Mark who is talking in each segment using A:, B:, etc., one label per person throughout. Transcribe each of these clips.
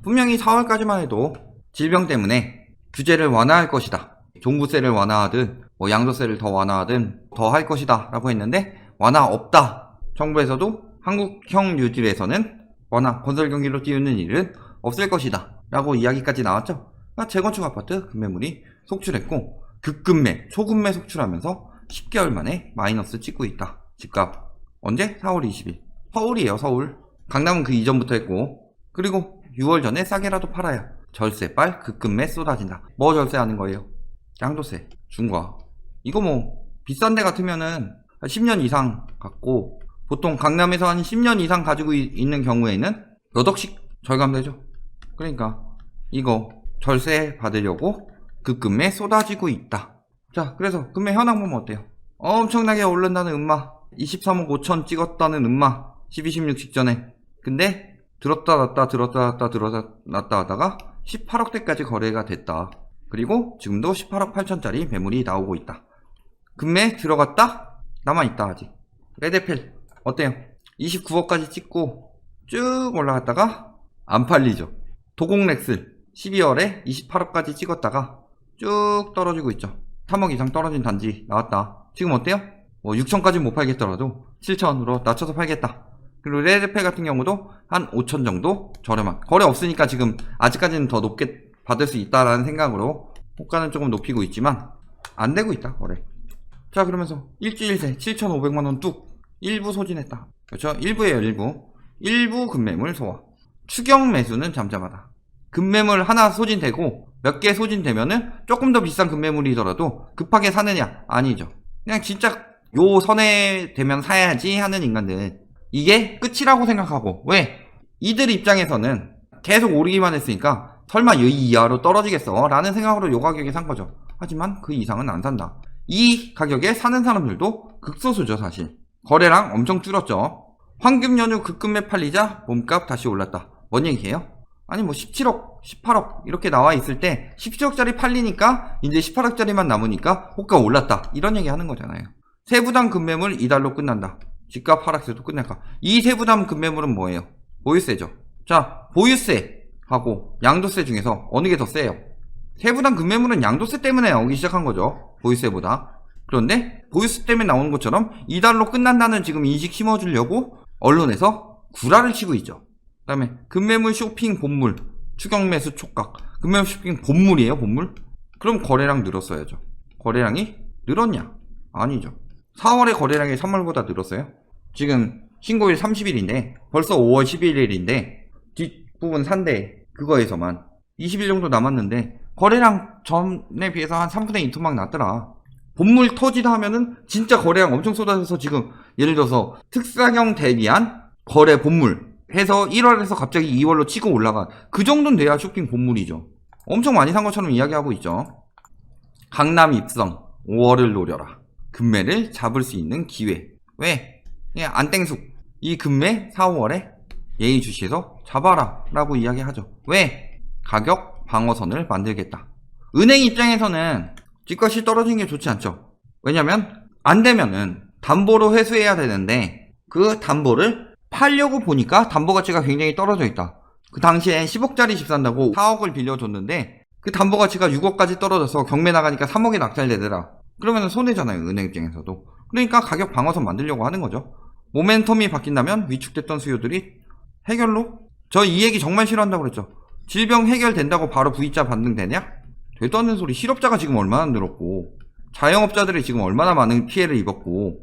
A: 분명히 4월까지만 해도 질병 때문에 규제를 완화할 것이다. 종부세를 완화하든 뭐 양도세를 더 완화하든 더 할 것이다 라고 했는데 완화 없다. 정부에서도 한국형 뉴딜에서는 완화, 건설 경기로 띄우는 일은 없을 것이다 라고 이야기까지 나왔죠. 재건축 아파트 급매물이 속출했고 급급매, 초급매 속출하면서 10개월 만에 마이너스 찍고 있다. 집값 언제? 4월 20일 서울이에요. 서울. 강남은 그 이전부터 했고, 그리고 6월 전에 싸게라도 팔아야 절세빨 급급매 쏟아진다. 뭐 절세하는 거예요? 양도세, 중과. 이거 뭐 비싼 데 같으면은 10년 이상 갖고, 보통 강남에서 한 10년 이상 가지고 있는 경우에는 몇 억씩 절감되죠. 그러니까 이거 절세 받으려고 급급매 쏟아지고 있다. 자, 그래서 급매 현황 보면 어때요? 엄청나게 오른다는 음마, 23억 5천 찍었다는 음마, 12, 16 직전에. 근데 들었다 놨다 하다가 18억대까지 거래가 됐다. 그리고 지금도 18억 8천짜리 매물이 나오고 있다. 급매 들어갔다? 남아있다 아직. 레드필 어때요? 29억까지 찍고 쭉 올라갔다가 안 팔리죠. 도곡렉슬 12월에 28억까지 찍었다가 쭉 떨어지고 있죠. 3억 이상 떨어진 단지 나왔다. 지금 어때요? 뭐 6천까지 못 팔겠더라도 7천으로 낮춰서 팔겠다. 그리고 레드필 같은 경우도 한 5천 정도 저렴한, 거래 없으니까 지금 아직까지는 더 높게 받을 수 있다라는 생각으로 호가는 조금 높이고 있지만 안 되고 있다 거래. 자, 그러면서 일주일 새 7,500만원 뚝 일부 소진했다. 그렇죠? 일부예요. 일부 급매물 소화. 추경 매수는 잠잠하다. 급매물 하나 소진되고 몇 개 소진되면은 조금 더 비싼 급매물이더라도 급하게 사느냐? 아니죠. 그냥 진짜 요 선에 되면 사야지 하는 인간들, 이게 끝이라고 생각하고, 왜? 이들 입장에서는 계속 오르기만 했으니까 설마 이 이하로 떨어지겠어 라는 생각으로 요 가격에 산 거죠. 하지만 그 이상은 안 산다. 이 가격에 사는 사람들도 극소수죠. 사실 거래량 엄청 줄었죠. 황금 연휴 급급매 팔리자 몸값 다시 올랐다. 뭔 얘기예요? 아니 뭐 17억 18억 이렇게 나와 있을 때 17억짜리 팔리니까 이제 18억짜리만 남으니까 호가 올랐다, 이런 얘기 하는 거잖아요. 세부담 급매물 이달로 끝난다. 집값 하락세도 끝낼까? 이 세부담 급매물은 뭐예요? 보유세죠. 자, 보유세하고 양도세 중에서 어느 게 더 세요? 세부담 급매물은 양도세 때문에 나오기 시작한 거죠. 보유세보다. 그런데 보유세 때문에 나오는 것처럼 이달로 끝난다는 지금 인식 심어주려고 언론에서 구라를 치고 있죠. 그 다음에 급매물 쇼핑 본물, 추경 매수 촉각. 급매물 쇼핑 본물이에요, 본물? 그럼 거래량 늘었어야죠. 거래량이 늘었냐? 아니죠. 4월의 거래량이 3월보다 늘었어요. 지금 신고일 30일인데 벌써 5월 11일인데 뒷부분 산대 그거에서만 20일 정도 남았는데 거래량 전에 비해서 한 3분의 2 토막 났더라. 본물 터지다 하면은 진짜 거래량 엄청 쏟아져서 지금 예를 들어서 특사경 대비한 거래 본물 해서 1월에서 갑자기 2월로 치고 올라간 그 정도는 돼야 쇼핑 본물이죠. 엄청 많이 산 것처럼 이야기하고 있죠. 강남 입성 5월을 노려라. 급매를 잡을 수 있는 기회. 왜? 그냥 안땡숙. 이 급매 4, 5월에 예의주시에서 잡아라 라고 이야기하죠. 왜? 가격 방어선을 만들겠다. 은행 입장에서는 집값이 떨어지는 게 좋지 않죠. 왜냐면 안 되면은 담보로 회수해야 되는데 그 담보를 팔려고 보니까 담보 가치가 굉장히 떨어져 있다. 그 당시에 10억짜리 집 산다고 4억을 빌려줬는데 그 담보 가치가 6억까지 떨어져서 경매 나가니까 3억에 낙찰되더라. 그러면 손해잖아요, 은행 입장에서도. 그러니까 가격 방어선 만들려고 하는 거죠. 모멘텀이 바뀐다면 위축됐던 수요들이 해결로? 저 이 얘기 정말 싫어한다고 그랬죠. 질병 해결된다고 바로 V자 반등되냐? 되도 않는 소리. 실업자가 지금 얼마나 늘었고 자영업자들이 지금 얼마나 많은 피해를 입었고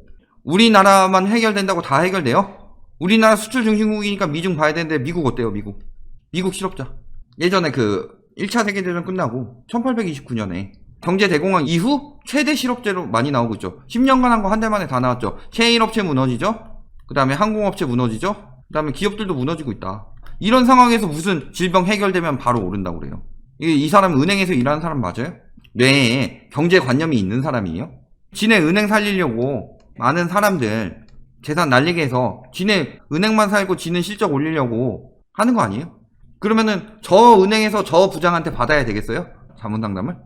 A: 우리나라만 해결된다고 다 해결돼요? 우리나라 수출 중심국이니까 미중 봐야 되는데 미국 어때요? 미국 실업자. 예전에 그 1차 세계대전 끝나고 1829년에 경제대공황 이후 최대 실업자로 많이 나오고 있죠. 10년간 한 거 한 달 만에 다 나왔죠. 체인업체 무너지죠. 그 다음에 항공업체 무너지죠. 그 다음에 기업들도 무너지고 있다. 이런 상황에서 무슨 질병 해결되면 바로 오른다고 그래요. 이 사람 은행에서 일하는 사람 맞아요? 뇌에 경제관념이 있는 사람이에요? 지네 은행 살리려고 많은 사람들 재산 날리게 해서 지네 은행만 살고 지는 실적 올리려고 하는 거 아니에요? 그러면은 저 은행에서 저 부장한테 받아야 되겠어요? 자문상담을?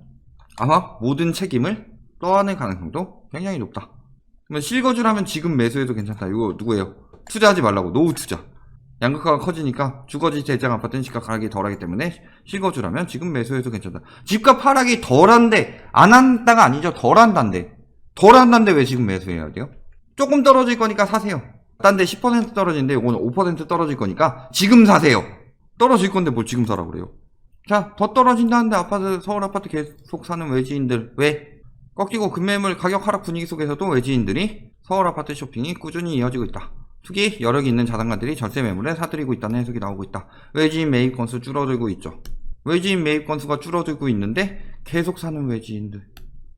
A: 아마 모든 책임을 떠안을 가능성도 굉장히 높다. 그러면 실거주라면 지금 매수해도 괜찮다. 이거 누구예요? 투자하지 말라고. 노후 투자. 양극화가 커지니까 주거지 대장 아파트는 집값 하락이 덜하기 때문에 실거주라면 지금 매수해도 괜찮다. 집값 하락이 덜한데 안 한다가 아니죠. 덜한다인데. 덜한다인데 왜 지금 매수해야 돼요? 조금 떨어질 거니까 사세요. 딴 데 10% 떨어지는데 이거는 5% 떨어질 거니까 지금 사세요. 떨어질 건데 뭘 지금 사라고 그래요. 자, 더 떨어진다는데 아파트, 서울 아파트 계속 사는 외지인들 왜? 꺾이고 급매물 가격 하락 분위기 속에서도 외지인들이 서울 아파트 쇼핑이 꾸준히 이어지고 있다. 투기 여력이 있는 자산가들이 절세 매물에 사들이고 있다는 해석이 나오고 있다. 외지인 매입 건수 줄어들고 있죠. 외지인 매입 건수가 줄어들고 있는데 계속 사는 외지인들.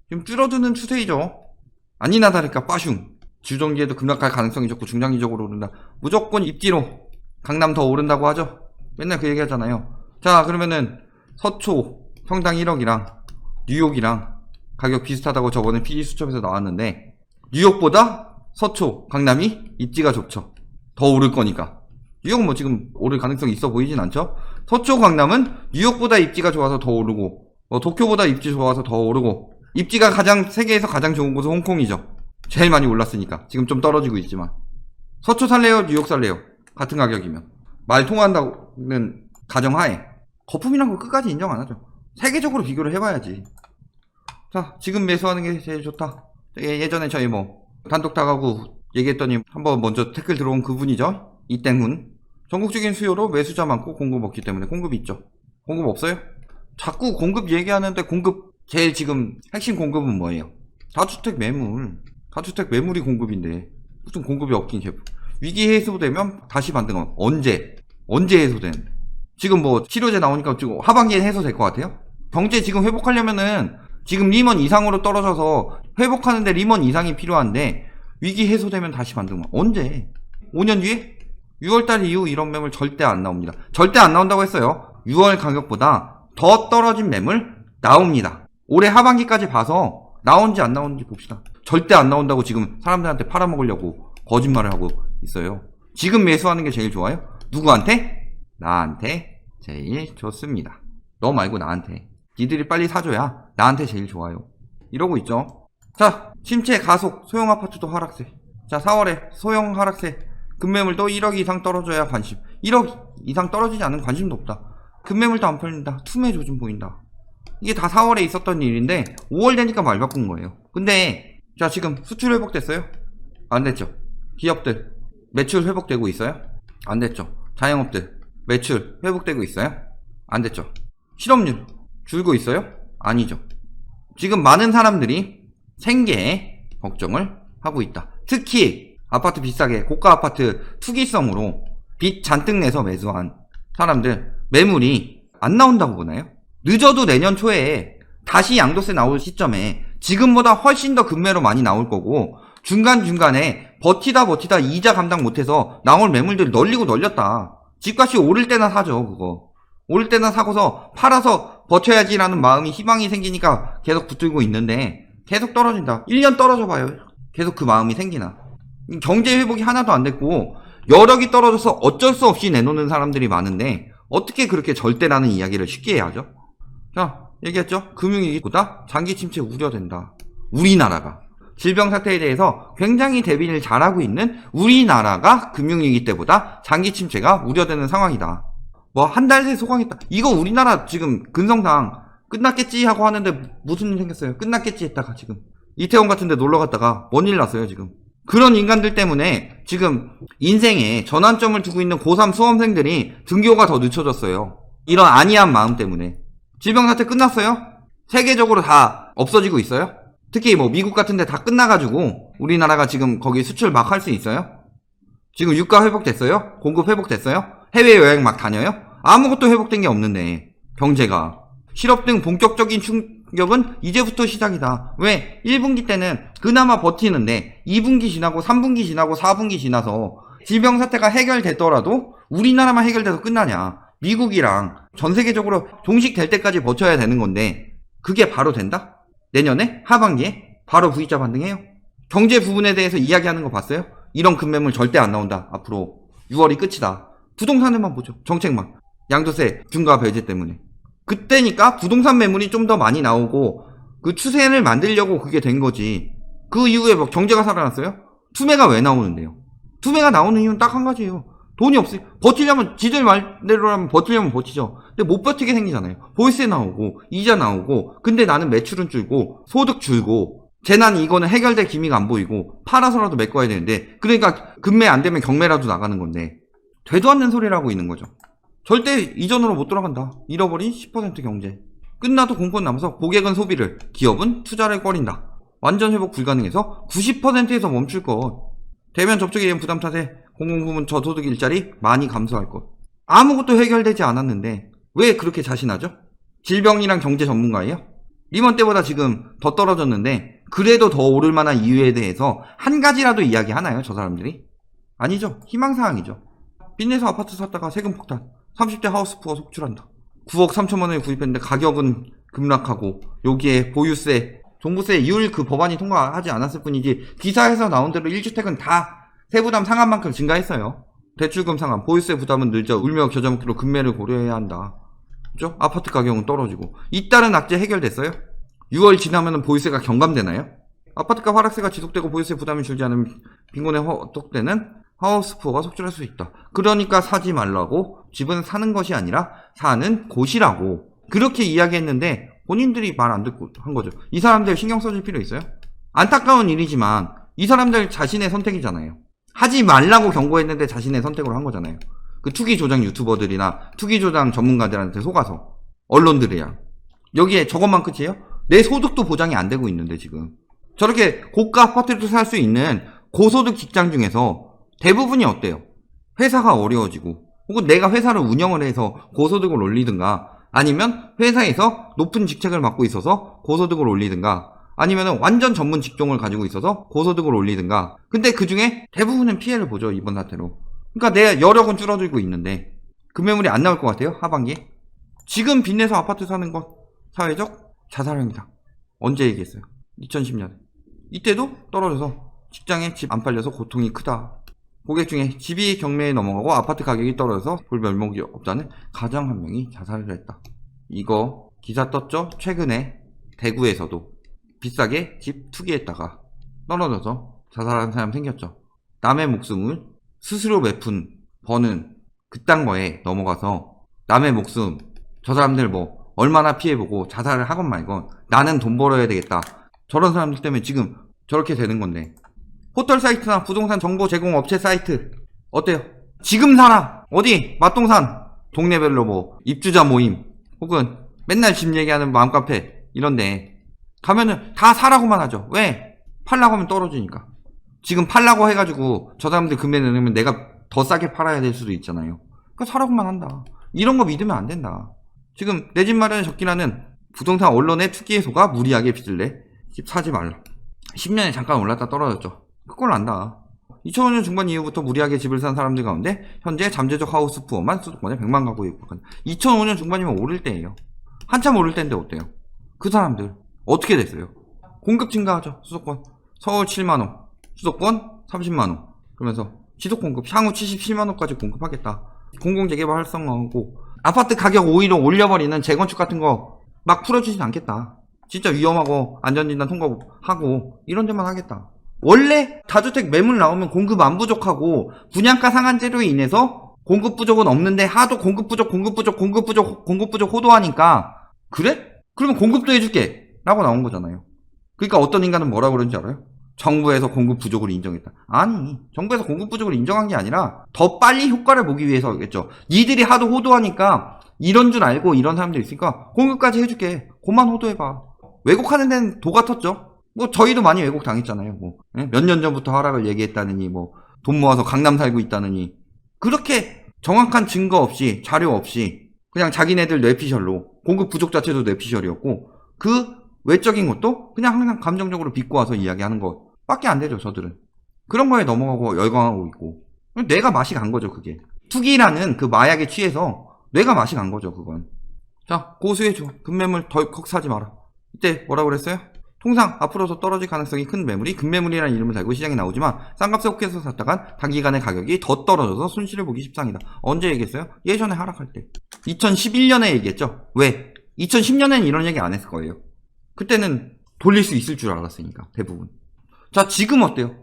A: 지금 줄어드는 추세이죠. 아니나 다를까 빠슝. 주정기에도 급락할 가능성이 적고 중장기적으로 오른다. 무조건 입지로 강남 더 오른다고 하죠. 맨날 그 얘기 하잖아요. 자, 그러면은 서초 평당 1억이랑 뉴욕이랑 가격 비슷하다고 저번에 PD 수첩에서 나왔는데 뉴욕보다 서초, 강남이 입지가 좋죠. 더 오를 거니까. 뉴욕은 뭐 지금 오를 가능성이 있어 보이진 않죠. 서초, 강남은 뉴욕보다 입지가 좋아서 더 오르고 도쿄보다 입지 좋아서 더 오르고 입지가 세계에서 가장 좋은 곳은 홍콩이죠. 제일 많이 올랐으니까. 지금 좀 떨어지고 있지만. 서초 살래요? 뉴욕 살래요? 같은 가격이면. 말 통한다는 가정하에. 거품이란 거 끝까지 인정 안 하죠. 세계적으로 비교를 해봐야지. 자, 지금 매수하는 게 제일 좋다. 예전에 저희 단독 다가구 얘기했더니 한번 먼저 댓글 들어온 그분이죠. 이땡훈. 전국적인 수요로 매수자 많고 공급 없기 때문에 공급이 있죠. 공급 없어요? 자꾸 공급 얘기하는데 제일 지금 핵심 공급은 뭐예요? 다주택 매물. 다주택 매물이 공급인데 무슨 공급이 없긴 위기 해소되면 다시 반등하면 언제 해소되는데? 지금 치료제 나오니까 지금 하반기에 해소될 것 같아요? 경제 지금 회복하려면은 지금 리먼 이상으로 떨어져서 회복하는데 리먼 이상이 필요한데 위기 해소되면 다시 반등만. 언제? 5년 뒤에? 6월달 이후 이런 매물 절대 안 나옵니다. 절대 안 나온다고 했어요. 6월 가격보다 더 떨어진 매물 나옵니다. 올해 하반기까지 봐서 나온지 안 나오는지 봅시다. 절대 안 나온다고 지금 사람들한테 팔아먹으려고 거짓말을 하고 있어요. 지금 매수하는 게 제일 좋아요? 누구한테? 나한테 제일 좋습니다. 너 말고 나한테. 니들이 빨리 사줘야 나한테 제일 좋아요. 이러고 있죠. 자, 침체 가속, 소형 아파트도 하락세. 자, 4월에 소형 하락세. 급매물도 1억 이상 떨어져야 관심. 1억 이상 떨어지지 않은 관심도 없다. 급매물도 안 팔린다. 투매 조짐 보인다. 이게 다 4월에 있었던 일인데 5월 되니까 말 바꾼 거예요. 근데 자, 지금 수출 회복됐어요? 안 됐죠. 기업들 매출 회복되고 있어요? 안 됐죠. 자영업들 매출 회복되고 있어요? 안 됐죠. 실업률 줄고 있어요? 아니죠. 지금 많은 사람들이 생계에 걱정을 하고 있다. 특히 아파트 비싸게 고가 아파트 투기성으로 빚 잔뜩 내서 매수한 사람들 매물이 안 나온다고 보나요? 늦어도 내년 초에 다시 양도세 나올 시점에 지금보다 훨씬 더 급매로 많이 나올 거고 중간중간에 버티다 이자 감당 못해서 나올 매물들을 널리고 널렸다. 집값이 오를 때나 사죠. 그거 오를 때나 사고서 팔아서 버텨야지라는 마음이 희망이 생기니까 계속 붙들고 있는데 계속 떨어진다. 1년 떨어져 봐요. 계속 그 마음이 생기나. 경제 회복이 하나도 안 됐고 여력이 떨어져서 어쩔 수 없이 내놓는 사람들이 많은데 어떻게 그렇게 절대라는 이야기를 쉽게 해야 하죠? 자, 얘기했죠? 금융위기보다 장기 침체 우려된다. 우리나라가 질병 사태에 대해서 굉장히 대비를 잘하고 있는 우리나라가 금융위기 때보다 장기 침체가 우려되는 상황이다. 한 달 새 소강했다. 이거 우리나라 지금 근성상 끝났겠지 하고 하는데 무슨 일 생겼어요? 끝났겠지 했다가 지금 이태원 같은 데 놀러 갔다가 뭔 일 났어요 지금. 그런 인간들 때문에 지금 인생에 전환점을 두고 있는 고3 수험생들이 등교가 더 늦춰졌어요. 이런 안이한 마음 때문에. 질병 사태 끝났어요? 세계적으로 다 없어지고 있어요? 특히 미국 같은 데 다 끝나가지고 우리나라가 지금 거기 수출 막 할 수 있어요? 지금 유가 회복됐어요? 공급 회복됐어요? 해외여행 막 다녀요? 아무것도 회복된 게 없는데 경제가. 실업 등 본격적인 충격은 이제부터 시작이다. 왜? 1분기 때는 그나마 버티는데 2분기 지나고 3분기 지나고 4분기 지나서 질병 사태가 해결됐더라도 우리나라만 해결돼서 끝나냐. 미국이랑 전 세계적으로 종식될 때까지 버텨야 되는 건데 그게 바로 된다? 내년에? 하반기에? 바로 V자 반등해요? 경제 부분에 대해서 이야기하는 거 봤어요? 이런 급매물 절대 안 나온다. 앞으로 6월이 끝이다. 부동산에만 보죠. 정책만. 양도세 중과 배제 때문에. 그때니까 부동산 매물이 좀 더 많이 나오고 그 추세를 만들려고 그게 된 거지. 그 이후에 경제가 살아났어요? 투매가 왜 나오는데요? 투매가 나오는 이유는 딱 한 가지예요. 돈이 없어요. 버티려면, 지들 말대로라면 버티려면 버티죠. 근데 못 버티게 생기잖아요. 보이스에 나오고, 이자 나오고, 근데 나는 매출은 줄고, 소득 줄고, 재난 이거는 해결될 기미가 안 보이고, 팔아서라도 메꿔야 되는데, 그러니까 금매 안 되면 경매라도 나가는 건데, 되도 않는 소리를 하고 있는 거죠. 절대 이전으로 못 돌아간다. 잃어버린 10% 경제. 끝나도 공권 남아서 고객은 소비를, 기업은 투자를 꺼린다. 완전 회복 불가능해서 90%에서 멈출 것. 대면 접촉에 의한 부담 탓에 공공부문 저소득 일자리 많이 감소할 것. 아무것도 해결되지 않았는데 왜 그렇게 자신하죠? 질병이랑 경제 전문가예요? 리먼 때보다 지금 더 떨어졌는데 그래도 더 오를 만한 이유에 대해서 한 가지라도 이야기하나요, 저 사람들이? 아니죠. 희망사항이죠. 빚내서 아파트 샀다가 세금 폭탄. 30대 하우스푸어 속출한다. 9억 3천만 원에 구입했는데 가격은 급락하고 여기에 보유세, 종부세 이율 그 법안이 통과하지 않았을 뿐이지 기사에서 나온 대로 1주택은 다 세부담 상한 만큼 증가했어요. 대출금 상한, 보유세 부담은 늘자 울며 겨자 먹기로 금매를 고려해야 한다. 그죠? 아파트 가격은 떨어지고. 잇따른 악재 해결됐어요? 6월 지나면 보유세가 경감되나요? 아파트값 하락세가 지속되고 보유세 부담이 줄지 않으면 빈곤에 허덕되는 하우스푸어가 속출할 수 있다. 그러니까 사지 말라고. 집은 사는 것이 아니라 사는 곳이라고. 그렇게 이야기했는데 본인들이 말 안 듣고 한 거죠. 이 사람들 신경 써줄 필요 있어요? 안타까운 일이지만 이 사람들 자신의 선택이잖아요. 하지 말라고 경고했는데 자신의 선택으로 한 거잖아요. 그 투기 조장 유튜버들이나 투기 조장 전문가들한테 속아서 언론들이야. 여기에 저것만 끝이에요? 내 소득도 보장이 안 되고 있는데 지금 저렇게 고가 아파트를 살 수 있는 고소득 직장 중에서 대부분이 어때요? 회사가 어려워지고 혹은 내가 회사를 운영을 해서 고소득을 올리든가 아니면 회사에서 높은 직책을 맡고 있어서 고소득을 올리든가 아니면 완전 전문 직종을 가지고 있어서 고소득을 올리든가. 근데 그 중에 대부분은 피해를 보죠, 이번 사태로. 그러니까 내 여력은 줄어들고 있는데 금매물이 안 나올 것 같아요, 하반기에? 지금 빚내서 아파트 사는 것 사회적 자살행위다. 언제 얘기했어요? 2010년에. 이때도 떨어져서 직장에 집 안 팔려서 고통이 크다. 고객 중에 집이 경매에 넘어가고 아파트 가격이 떨어져서 볼 면목이 없다는 가장 한 명이 자살을 했다. 이거 기사 떴죠? 최근에 대구에서도 비싸게 집 투기했다가 떨어져서 자살하는 사람 생겼죠. 남의 목숨을 스스로 버는 그딴 거에 넘어가서 남의 목숨, 저 사람들 뭐 얼마나 피해보고 자살을 하건 말건 나는 돈 벌어야 되겠다. 저런 사람들 때문에 지금 저렇게 되는 건데 포털 사이트나 부동산 정보 제공 업체 사이트 어때요? 지금 사라! 어디? 맛동산 동네별로 뭐 입주자 모임 혹은 맨날 집 얘기하는 마음카페 이런데 가면은 다 사라고만 하죠. 왜? 팔라고 하면 떨어지니까. 지금 팔라고 해가지고 저 사람들 금매 내놓으면 내가 더 싸게 팔아야 될 수도 있잖아요. 그러니까 사라고만 한다. 이런 거 믿으면 안 된다. 지금 내 집 마련에 적기라는 부동산 언론의 투기에 속아 무리하게 빚을 내 집 사지 말라. 10년에 잠깐 올랐다 떨어졌죠. 그걸 안다. 2005년 중반 이후부터 무리하게 집을 산 사람들 가운데 현재 잠재적 하우스 푸어만 수도권에 100만 가구에 육박한다. 2005년 중반이면 오를 때예요. 한참 오를 때인데 어때요? 그 사람들 어떻게 됐어요? 공급 증가하죠. 수도권 서울 7만원, 수도권 30만원. 그러면서 지속 공급 향후 77만원까지 공급하겠다. 공공재개발 활성화하고 아파트 가격 오히려 올려버리는 재건축 같은 거 막 풀어주진 않겠다. 진짜 위험하고 안전진단 통과하고 이런 데만 하겠다. 원래 다주택 매물 나오면 공급 안 부족하고 분양가 상한제로 인해서 공급 부족은 없는데 하도 공급 부족 호도하니까 그래? 그러면 공급도 해줄게 라고 나온 거잖아요. 그러니까 어떤 인간은 뭐라 그러는지 알아요? 정부에서 공급 부족을 인정했다. 아니, 정부에서 공급 부족을 인정한 게 아니라 더 빨리 효과를 보기 위해서겠죠. 니들이 하도 호도하니까 이런 줄 알고 이런 사람들이 있으니까 공급까지 해줄게. 그만 호도해봐. 왜곡하는 데는 도 같았죠. 뭐 저희도 많이 왜곡 당했잖아요. 뭐 몇 년 전부터 하락을 얘기했다느니 뭐 돈 모아서 강남 살고 있다느니 그렇게 정확한 증거 없이 자료 없이 그냥 자기네들 뇌피셜로 공급 부족 자체도 뇌피셜이었고 그 외적인 것도 그냥 항상 감정적으로 빚고 와서 이야기하는 것밖에 안 되죠. 저들은 그런 거에 넘어가고 열광하고 있고 뇌가 맛이 간 거죠. 그게 투기라는 그 마약에 취해서 뇌가 맛이 간 거죠. 그건. 자, 고수해줘. 금매물 덜컥 사지 마라. 이때 뭐라고 그랬어요? 통상 앞으로도 떨어질 가능성이 큰 매물이 금매물이라는 이름을 달고 시장에 나오지만 싼값에 혹해서 샀다간 단기간에 가격이 더 떨어져서 손실을 보기 십상이다. 언제 얘기했어요? 예전에 하락할 때. 2011년에 얘기했죠. 왜? 2010년에는 이런 얘기 안 했을 거예요. 그때는 돌릴 수 있을 줄 알았으니까 대부분. 자, 지금 어때요?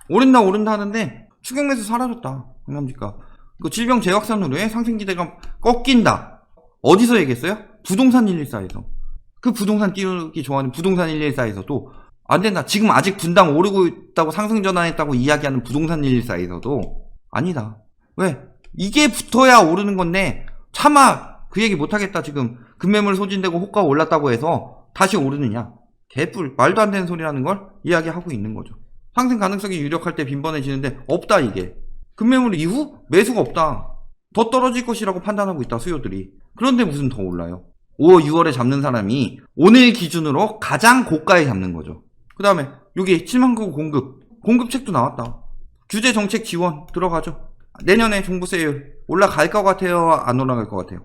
A: 오른다 하는데 추경매수 사라졌다. 강남집값. 그 질병 재확산으로 해 상승 기대감 꺾인다. 어디서 얘기했어요? 부동산 114에서. 그 부동산 띄우기 좋아하는 부동산 114에서도 안 된다. 지금 아직 분당 오르고 있다고 상승 전환했다고 이야기하는 부동산 114에서도 아니다. 왜? 이게 붙어야 오르는 건데 차마 그 얘기 못하겠다. 지금 급매물 소진되고 호가가 올랐다고 해서 다시 오르느냐. 개뿔 말도 안 되는 소리라는 걸 이야기하고 있는 거죠. 상승 가능성이 유력할 때 빈번해지는데 없다 이게. 급매물 이후 매수가 없다. 더 떨어질 것이라고 판단하고 있다 수요들이. 그런데 무슨 더 올라요. 5월 6월에 잡는 사람이 오늘 기준으로 가장 고가에 잡는 거죠. 그 다음에 여기 7만 구 공급책도 나왔다. 규제 정책 지원 들어가죠. 내년에 종부세율 올라갈 것 같아요? 안 올라갈 것 같아요?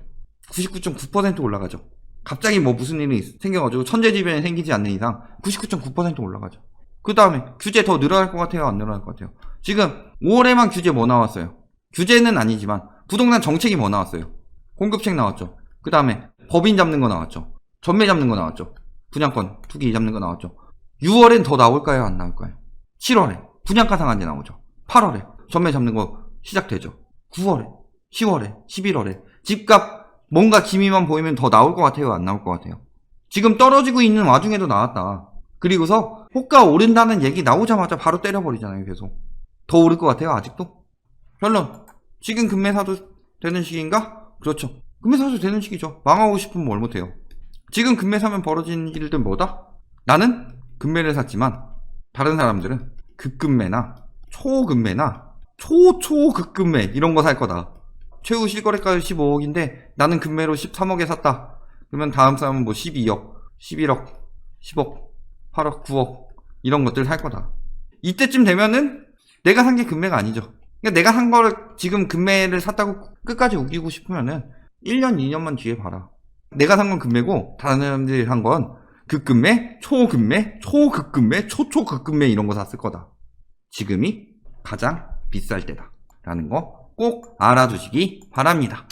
A: 99.9% 올라가죠. 갑자기 뭐 무슨 일이 생겨가지고 천재지변이 생기지 않는 이상 99.9% 올라가죠. 그 다음에 규제 더 늘어날 것 같아요? 안 늘어날 것 같아요? 지금 5월에만 규제 뭐 나왔어요? 규제는 아니지만 부동산 정책이 뭐 나왔어요? 공급책 나왔죠. 그 다음에 법인 잡는 거 나왔죠. 전매 잡는 거 나왔죠. 분양권 투기 잡는 거 나왔죠. 6월엔 더 나올까요? 안 나올까요? 7월에 분양가 상한제 나오죠. 8월에 전매 잡는 거 시작되죠. 9월에 10월에 11월에 집값 뭔가 기미만 보이면 더 나올 것 같아요? 안 나올 것 같아요? 지금 떨어지고 있는 와중에도 나왔다. 그리고서 호가 오른다는 얘기 나오자마자 바로 때려버리잖아요. 계속 더 오를 것 같아요? 아직도? 결론 지금 금매 사도 되는 시기인가? 그렇죠. 금매 사도 되는 시기죠. 망하고 싶으면 뭘 못해요. 지금 금매 사면 벌어진 일들 뭐다? 나는 금매를 샀지만 다른 사람들은 급금매나 초급매나 초급금매 이런 거 살 거다. 최후 실거래가 15억인데 나는 금매로 13억에 샀다. 그러면 다음 사람은 뭐 12억, 11억, 10억, 8억, 9억 이런 것들 살 거다. 이때쯤 되면은 내가 산 게 금매가 아니죠. 그러니까 내가 산 거를 지금 금매를 샀다고 끝까지 우기고 싶으면은 1년, 2년만 뒤에 봐라. 내가 산 건 금매고 다른 사람들이 산 건 급금매, 초급금매, 초급금매, 초초급금매 이런 거 샀을 거다. 지금이 가장 비쌀 때다. 라는 거 꼭 알아두시기 바랍니다.